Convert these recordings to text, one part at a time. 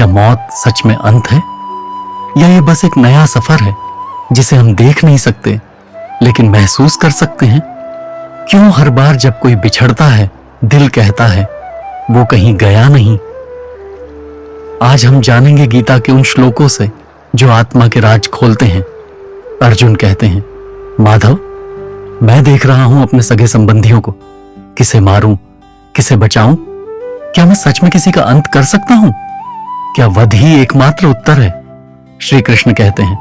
क्या मौत सच में अंत है, या ये बस एक नया सफर है जिसे हम देख नहीं सकते लेकिन महसूस कर सकते हैं? क्यों हर बार जब कोई बिछड़ता है दिल कहता है वो कहीं गया नहीं? आज हम जानेंगे गीता के उन श्लोकों से जो आत्मा के राज खोलते हैं। अर्जुन कहते हैं, माधव, मैं देख रहा हूं अपने सगे संबंधियों को, किसे मारूं, किसे बचाऊं? क्या मैं सच में किसी का अंत कर सकता हूं? क्या वध ही एकमात्र उत्तर है? श्री कृष्ण कहते हैं,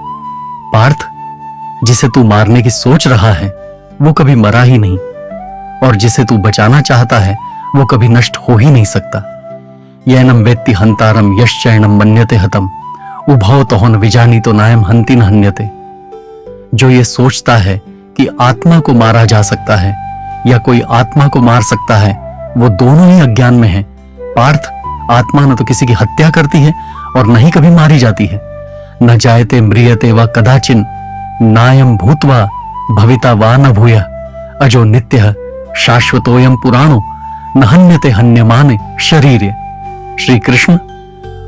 पार्थ, जिसे तू मारने की सोच रहा है वो कभी मरा ही नहीं, और जिसे तू बचाना चाहता है वो कभी नष्ट हो ही नहीं सकता। येनम वेत्ति हंतारम यश्चैनम मन्यते हतम उभौ तो न विजानी तो नायम हंति न हन्यते। जो ये सोचता है कि आत्मा को मारा जा सकता है या कोई आत्मा को मार सकता है, वो दोनों ही अज्ञान में है। पार्थ, आत्मा न तो किसी की हत्या करती है और न ही कभी मारी जाती है। न जायते म्रियते व कदाचिन नायम भूत्वा भविता वा न भूय अजो नित्यः शाश्वतोयम पुराणो न हन्यते हन्यमाने शरीरे। श्री कृष्ण,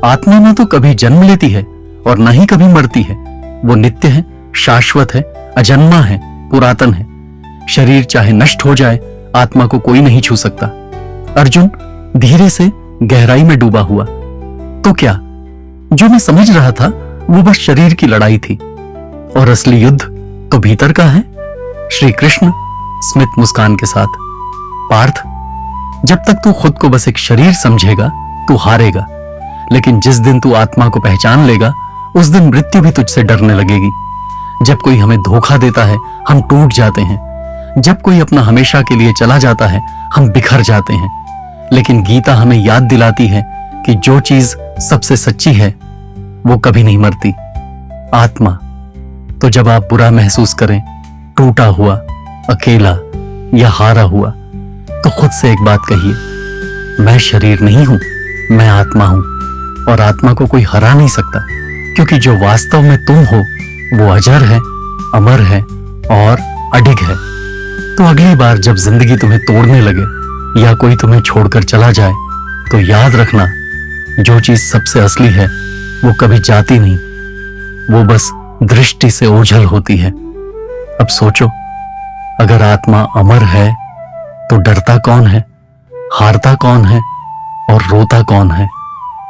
आत्मा न तो कभी जन्म लेती है और न ही कभी मरती है। वो नित्य है, शाश्वत है, अजन्मा है, पुरातन है। शरीर चाहे नष्ट हो जाए, आत्मा को कोई नहीं छू सकता। अर्जुन धीरे से गहराई में डूबा हुआ, तो क्या जो मैं समझ रहा था वो बस शरीर की लड़ाई थी, और असली युद्ध तो भीतर का है? श्री कृष्ण स्मित मुस्कान के साथ, पार्थ, जब तक तू खुद को बस एक शरीर समझेगा तू हारेगा, लेकिन जिस दिन तू आत्मा को पहचान लेगा उस दिन मृत्यु भी तुझसे डरने लगेगी। जब कोई हमें धोखा देता है हम टूट जाते हैं, जब कोई अपना हमेशा के लिए चला जाता है हम बिखर जाते हैं, लेकिन गीता हमें याद दिलाती है कि जो चीज सबसे सच्ची है वो कभी नहीं मरती, आत्मा। तो जब आप बुरा महसूस करें, टूटा हुआ, अकेला या हारा हुआ, तो खुद से एक बात कहिए, मैं शरीर नहीं हूं, मैं आत्मा हूं, और आत्मा को कोई हरा नहीं सकता, क्योंकि जो वास्तव में तुम हो वो अजर है, अमर है और अडिग है। तो अगली बार जब जिंदगी तुम्हें तोड़ने लगे या कोई तुम्हें छोड़कर चला जाए, तो याद रखना, जो चीज सबसे असली है वो कभी जाती नहीं, वो बस दृष्टि से ओझल होती है। अब सोचो, अगर आत्मा अमर है तो डरता कौन है, हारता कौन है और रोता कौन है?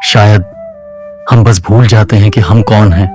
शायद हम बस भूल जाते हैं कि हम कौन हैं।